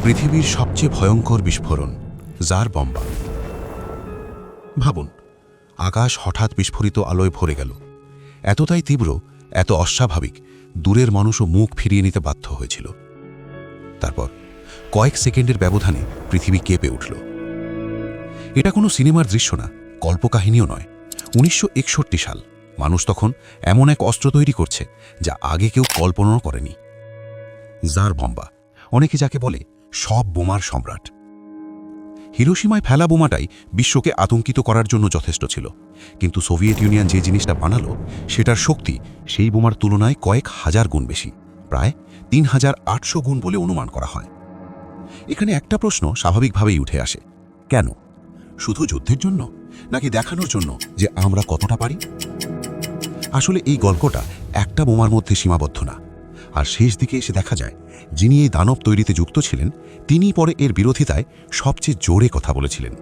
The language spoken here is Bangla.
পৃথিবীর সবচেয়ে ভয়ঙ্কর বিস্ফোরণ জার বম্বা। ভাবুন, আকাশ হঠাৎ বিস্ফোরিত আলোয় ভরে গেল। এতটাই তীব্র, এত অস্বাভাবিক, দূরের মানুষও মুখ ফিরিয়ে নিতে বাধ্য হয়েছিল। তারপর কয়েক সেকেন্ডের ব্যবধানে পৃথিবী কেঁপে উঠল। এটা কোনো সিনেমার দৃশ্য না, কল্পকাহিনীও নয়। 1961 সাল। মানুষ তখন এমন এক অস্ত্র তৈরি করছে যা আগে কেউ কল্পনাও করেনি। জার বম্বা, অনেকে যাকে বলে সব বোমার সম্রাট। হিরোশিমায় ফেলা বোমাটাই বিশ্বকে আতঙ্কিত করার জন্য যথেষ্ট ছিল, কিন্তু সোভিয়েত ইউনিয়ন যে জিনিসটা বানালো সেটার শক্তি সেই বোমার তুলনায় কয়েক হাজার গুণ বেশি, প্রায় 3800 গুণ বলে অনুমান করা হয়। এখানে একটা প্রশ্ন স্বাভাবিকভাবেই উঠে আসে, কেন? শুধু যুদ্ধের জন্য, নাকি দেখানোর জন্য যে আমরা কতটা পারি? আসলে এই গল্পটা একটা বোমার মধ্যে সীমাবদ্ধ না। আর শেষ দিকে এসে দেখা যায়, যিনি এই দানব তৈরিতে যুক্ত ছিলেন, তিনিই পরে এর বিরোধিতায় সবচেয়ে জোরে কথা বলেছিলেন।